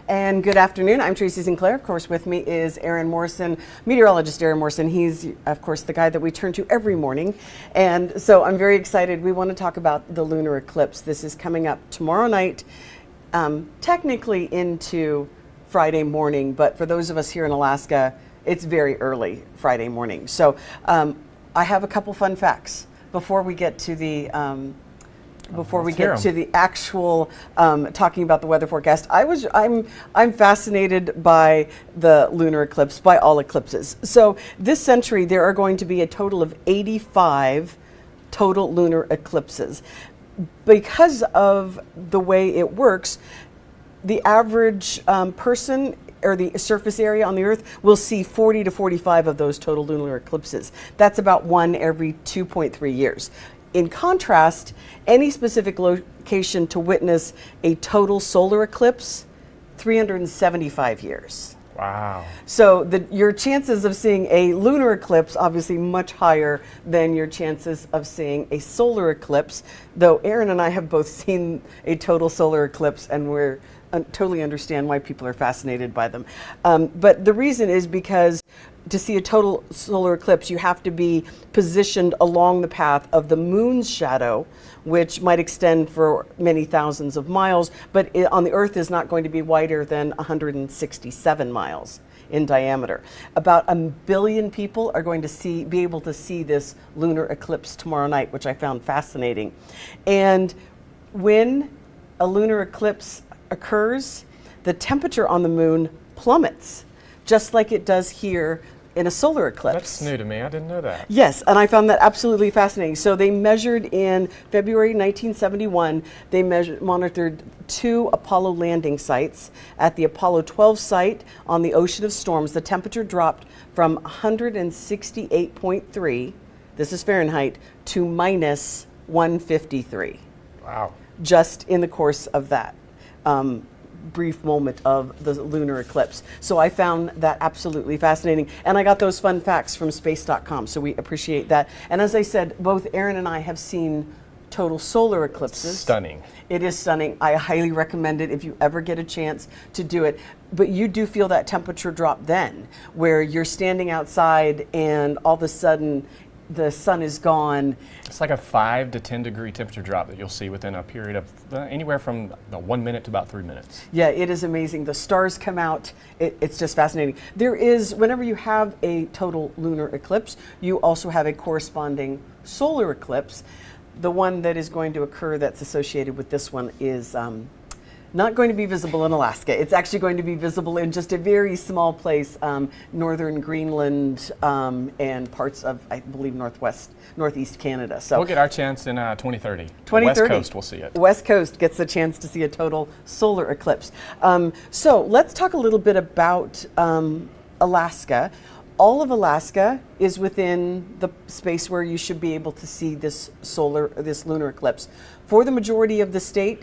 And good afternoon. I'm Tracy Sinclair. Of course, with me is Aaron Morrison, meteorologist Aaron Morrison. He's, of course, the guy that we turn to every morning. And so I'm very excited. We want to talk about the lunar eclipse. This is coming up tomorrow night, technically into Friday morning. But for those of us here in Alaska, it's very early Friday morning. So I have a couple fun facts before we get to the actual talking about the weather forecast. I'm fascinated by the lunar eclipse, by all eclipses. So this century there are going to be a total of 85 total lunar eclipses. Because of the way it works, the average person or the surface area on the Earth will see 40 to 45 of those total lunar eclipses. That's about one every 2.3 years. In contrast, any specific location to witness a total solar eclipse, 375 years. Wow. So your chances of seeing a lunar eclipse obviously much higher than your chances of seeing a solar eclipse, though Aaron and I have both seen a total solar eclipse and we're totally understand why people are fascinated by them. But the reason is because to see a total solar eclipse, you have to be positioned along the path of the moon's shadow, which might extend for many thousands of miles, but on the Earth is not going to be wider than 167 miles in diameter. About 1 billion people are going to be able to see this lunar eclipse tomorrow night, which I found fascinating. And when a lunar eclipse occurs, the temperature on the moon plummets, just like it does here in a solar eclipse. That's new to me. I didn't know that. Yes, and I found that absolutely fascinating. So they measured in February 1971, they monitored 2 Apollo landing sites. At the Apollo 12 site on the Ocean of Storms, the temperature dropped from 168.3, this is Fahrenheit, to minus 153. Wow. Just in the course of that brief moment of the lunar eclipse. So I found that absolutely fascinating. And I got those fun facts from space.com, so we appreciate that. And as I said, both Aaron and I have seen total solar eclipses. Stunning. It is stunning. I highly recommend it if you ever get a chance to do it. But you do feel that temperature drop then, where you're standing outside and all of a sudden the sun is gone. It's like a 5 to 10 degree temperature drop that you'll see within a period of anywhere from 1 minute to about 3 minutes. Yeah, it is amazing. The stars come out. It's just fascinating. There is, whenever you have a total lunar eclipse, you also have a corresponding solar eclipse. The one that is going to occur that's associated with this one is not going to be visible in Alaska. It's actually going to be visible in just a very small place, northern Greenland and parts of, I believe, northeast Canada. So we'll get our chance in 2030. 2030. West Coast will see it. West Coast gets the chance to see a total solar eclipse. So let's talk a little bit about Alaska. All of Alaska is within the space where you should be able to see this lunar eclipse. For the majority of the state,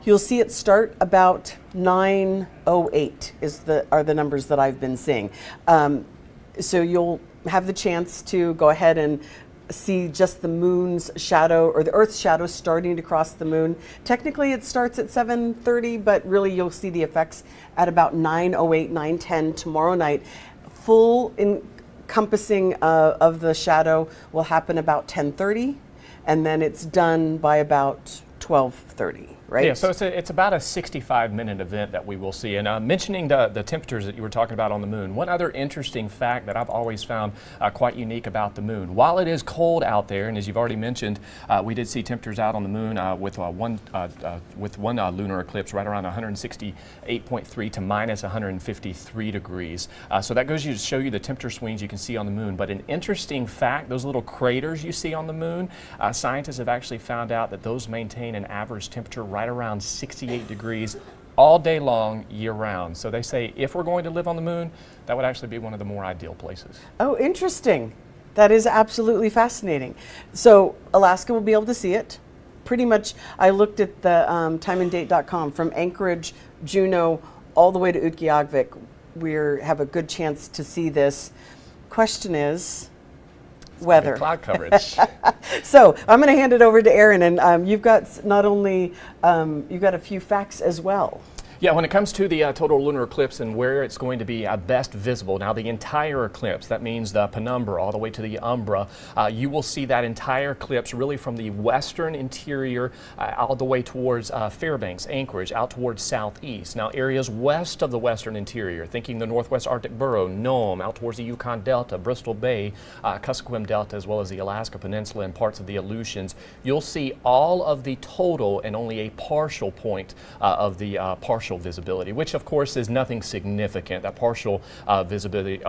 you'll see it start about 9:08 are the numbers that I've been seeing. So you'll have the chance to go ahead and see just the moon's shadow or the Earth's shadow starting to cross the moon. Technically it starts at 7:30, but really you'll see the effects at about 9:08, 9:10 tomorrow night. Full encompassing of the shadow will happen about 10:30, and then it's done by about 12:30. Right? Yeah, so it's about a 65-minute event that we will see. And mentioning the temperatures that you were talking about on the moon, one other interesting fact that I've always found quite unique about the moon, while it is cold out there, and as you've already mentioned, we did see temperatures out on the moon with one lunar eclipse right around 168.3 to minus 153 degrees. So that goes to show you the temperature swings you can see on the moon. But an interesting fact, those little craters you see on the moon, scientists have actually found out that those maintain an average temperature right around 68 degrees all day long, year round. So they say if we're going to live on the moon, that would actually be one of the more ideal places. Oh, interesting. That is absolutely fascinating. So Alaska will be able to see it. Pretty much, I looked at the timeanddate.com from Anchorage, Juneau, all the way to Utqiagvik. We have a good chance to see this. Question is, weather. Cloud coverage. So I'm going to hand it over to Aaron, and you've got not only you've got a few facts as well. Yeah, when it comes to the total lunar eclipse and where it's going to be best visible, now the entire eclipse, that means the penumbra all the way to the umbra, you will see that entire eclipse really from the western interior all the way towards Fairbanks, Anchorage, out towards southeast. Now areas west of the western interior, thinking the Northwest Arctic Borough, Nome, out towards the Yukon Delta, Bristol Bay, Kuskokwim Delta, as well as the Alaska Peninsula and parts of the Aleutians, you'll see all of the total and only a partial point of the partial visibility, which of course is nothing significant. That partial visibility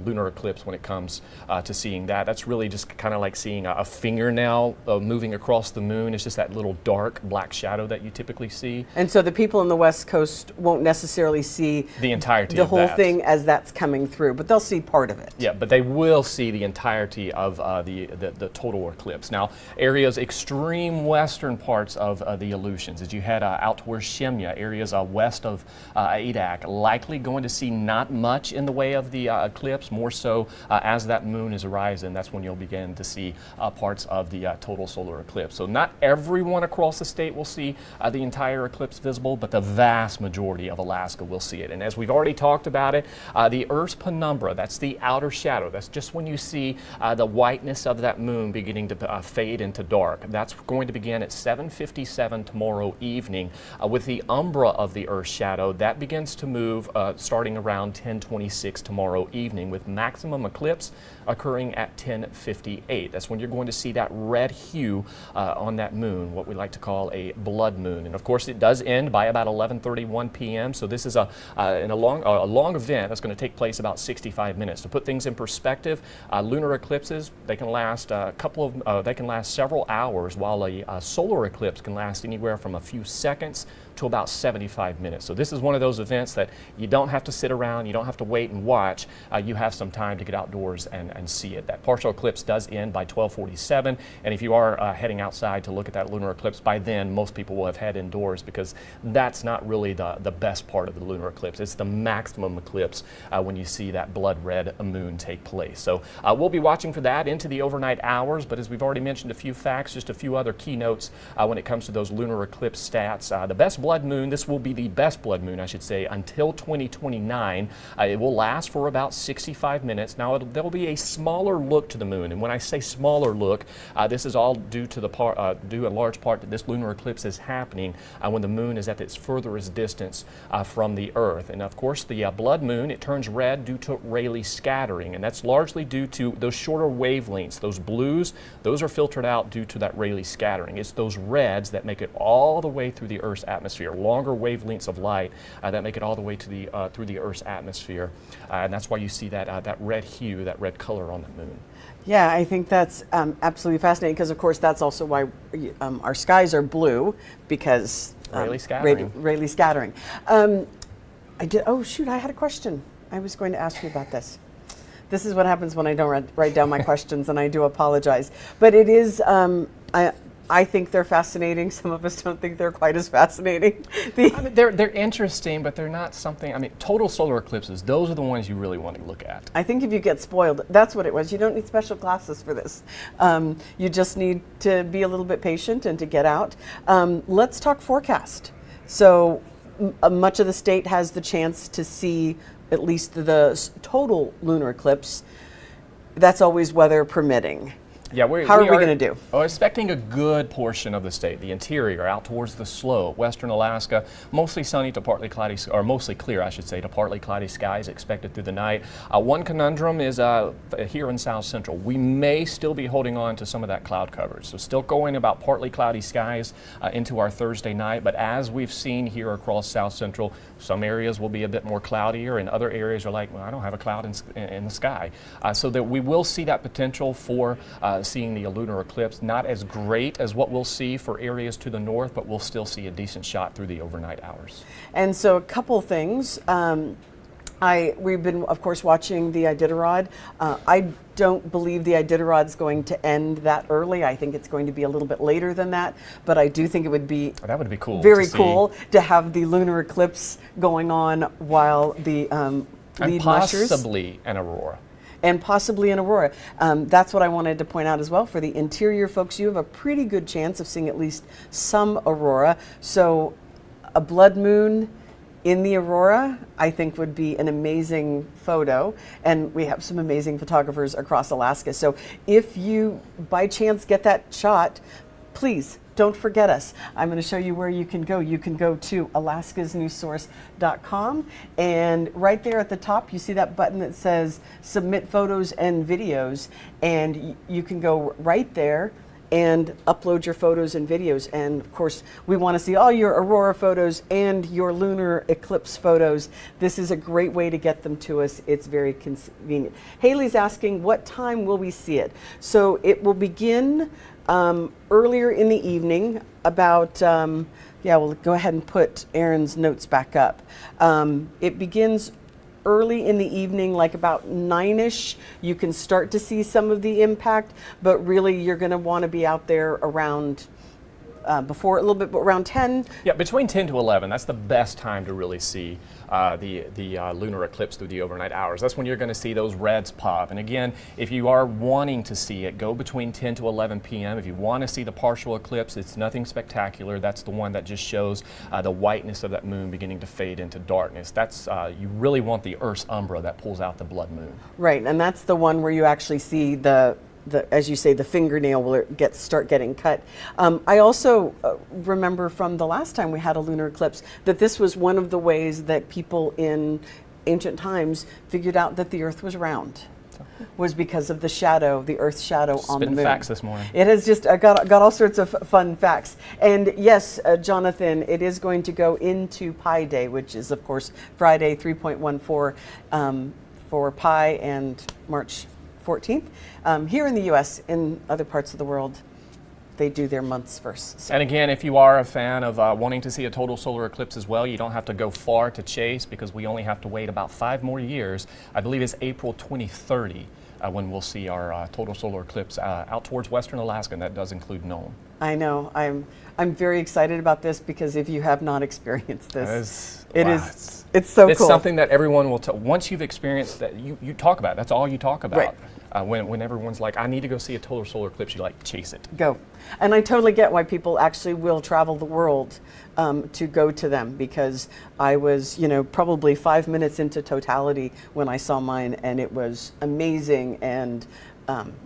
lunar eclipse, when it comes to seeing that, that's really just kind of like seeing a fingernail moving across the moon. It's just that little dark black shadow that you typically see. And so the people on the West Coast won't necessarily see the entirety the of whole that thing as that's coming through, but they'll see part of it. Yeah, but they will see the entirety of the total eclipse. Now, areas extreme western parts of the Aleutians, as you head out towards Shemya, areas west of Adak, likely going to see not much in the way of the eclipse, more so as that moon is rising. That's when you'll begin to see parts of the total solar eclipse. So not everyone across the state will see the entire eclipse visible, but the vast majority of Alaska will see it. And as we've already talked about it, the Earth's penumbra, that's the outer shadow. That's just when you see the whiteness of that moon beginning to fade into dark. That's going to begin at 7:57 tomorrow evening. With the umbra of the Earth's shadow, that begins to move starting around 10:26 tomorrow evening, with maximum eclipse occurring at 10:58. That's when you're going to see that red hue on that moon, what we like to call a blood moon. And of course, it does end by about 11:31 p.m. So this is a long event that's going to take place about 65 minutes. To put things in perspective, lunar eclipses, they can last they can last several hours, while a solar eclipse can last anywhere from a few seconds to about 75 minutes. So this is one of those events that you don't have to sit around, you don't have to wait and watch. You have some time to get outdoors and see it. That partial eclipse does end by 12:47, and if you are heading outside to look at that lunar eclipse, by then most people will have head indoors, because that's not really the best part of the lunar eclipse. It's the maximum eclipse when you see that blood red moon take place. So we'll be watching for that into the overnight hours, but as we've already mentioned a few facts, just a few other keynotes when it comes to those lunar eclipse stats. The best blood moon, this will be the best blood moon, I should say, until 2029. It will last for about 65 minutes. Now, there will be a smaller look to the moon, and when I say smaller look, this is all due in large part that this lunar eclipse is happening when the moon is at its furthest distance from the Earth. And of course, the blood moon, it turns red due to Rayleigh scattering, and that's largely due to those shorter wavelengths. Those blues, those are filtered out due to that Rayleigh scattering. It's those reds that make it all the way through the Earth's atmosphere, longer wavelengths of light that make it all the way to the through the Earth's atmosphere, and that's why you see that red hue, that red color on the moon. Yeah, I think that's absolutely fascinating, because of course that's also why our skies are blue, because Rayleigh scattering. Rayleigh scattering. Oh shoot, I had a question. I was going to ask you about this. This is what happens when I don't write down my questions, and I do apologize. But it is, I think they're fascinating. Some of us don't think they're quite as fascinating. I mean, they're interesting, but they're not something. I mean, total solar eclipses, those are the ones you really want to look at. I think if you get spoiled, that's what it was. You don't need special classes for this. You just need to be a little bit patient and to get out. Let's talk forecast. So much of the state has the chance to see at least the total lunar eclipse. That's always weather permitting. Yeah, how are we going to do? We're expecting a good portion of the state, the interior, out towards the slope, western Alaska, mostly sunny to partly cloudy, or mostly clear, I should say, to partly cloudy skies expected through the night. One conundrum is here in South Central. We may still be holding on to some of that cloud coverage, so still going about partly cloudy skies into our Thursday night. But as we've seen here across South Central, some areas will be a bit more cloudier, and other areas are like, well, I don't have a cloud in the sky. So that we will see that potential for seeing the lunar eclipse. Not as great as what we'll see for areas to the north, but we'll still see a decent shot through the overnight hours. And so a couple things. We've been, of course, watching the Iditarod. I don't believe the Iditarod's going to end that early. I think it's going to be a little bit later than that, but I do think it would be that would be cool. Very cool to have the lunar eclipse going on while the lead mushers. And possibly an aurora. And possibly an aurora. That's what I wanted to point out as well. For the interior folks, you have a pretty good chance of seeing at least some aurora. So a blood moon in the aurora, I think would be an amazing photo, and we have some amazing photographers across Alaska. So if you by chance get that shot, please don't forget us. I'm going to show you where you can go. You can go to alaskasnewssource.com, and right there at the top you see that button that says submit photos and videos, and you can go right there and upload your photos and videos. And of course, we want to see all your aurora photos and your lunar eclipse photos. This is a great way to get them to us. It's very convenient. Haley's asking, what time will we see it? So it will begin earlier in the evening, about, yeah, we'll go ahead and put Aaron's notes back up. It begins early in the evening, like about 9-ish. You can start to see some of the impact, but really you're going to want to be out there around before a little bit, but around 10. Yeah, between 10 to 11, that's the best time to really see the lunar eclipse through the overnight hours. That's when you're going to see those reds pop. And again, if you are wanting to see it, go between 10 to 11 p.m. If you want to see the partial eclipse, it's nothing spectacular. That's the one that just shows the whiteness of that moon beginning to fade into darkness. That's you really want the Earth's umbra that pulls out the blood moon. Right, and that's the one where you actually see the as you say, the fingernail will start getting cut. I also remember from the last time we had a lunar eclipse that this was one of the ways that people in ancient times figured out that the Earth was round, was because of the shadow, the Earth's shadow on the moon. Spitting facts this morning. It has just got all sorts of fun facts. And yes, Jonathan, it is going to go into Pi Day, which is of course Friday 3.14 for Pi and March 14th. Here in the U.S., in other parts of the world, they do their months first. So. And again, if you are a fan of wanting to see a total solar eclipse as well, you don't have to go far to chase, because we only have to wait about 5 more years. I believe it's April 2030 when we'll see our total solar eclipse out towards western Alaska, and that does include Nome. I know. I'm very excited about this, because if you have not experienced this, it's so cool. It's something that everyone will tell. Once you've experienced that, you talk about it. That's all you talk about. Right. When everyone's like, I need to go see a total solar eclipse, you like chase it. Go. And I totally get why people actually will travel the world to go to them, because I was, probably 5 minutes into totality when I saw mine, and it was amazing. And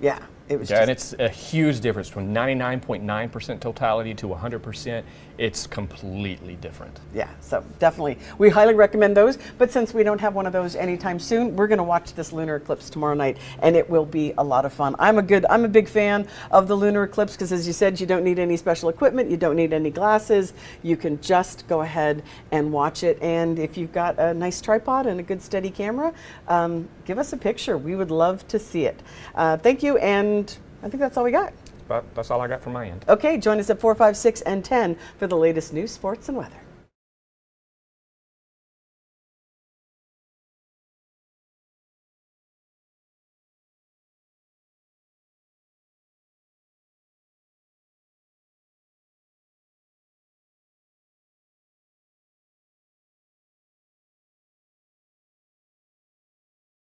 yeah, it was. Yeah, and it's a huge difference from 99.9% totality to 100%. It's completely different. Yeah, so definitely, we highly recommend those. But since we don't have one of those anytime soon, we're going to watch this lunar eclipse tomorrow night, and it will be a lot of fun. I'm a big fan of the lunar eclipse, because as you said, you don't need any special equipment, you don't need any glasses. You can just go ahead and watch it. And if you've got a nice tripod and a good steady camera, give us a picture. We would love to see it. Thank you, and I think that's all we got. But that's all I got from my end. Okay, join us at 4, 5, 6, and 10 for the latest news, sports, and weather.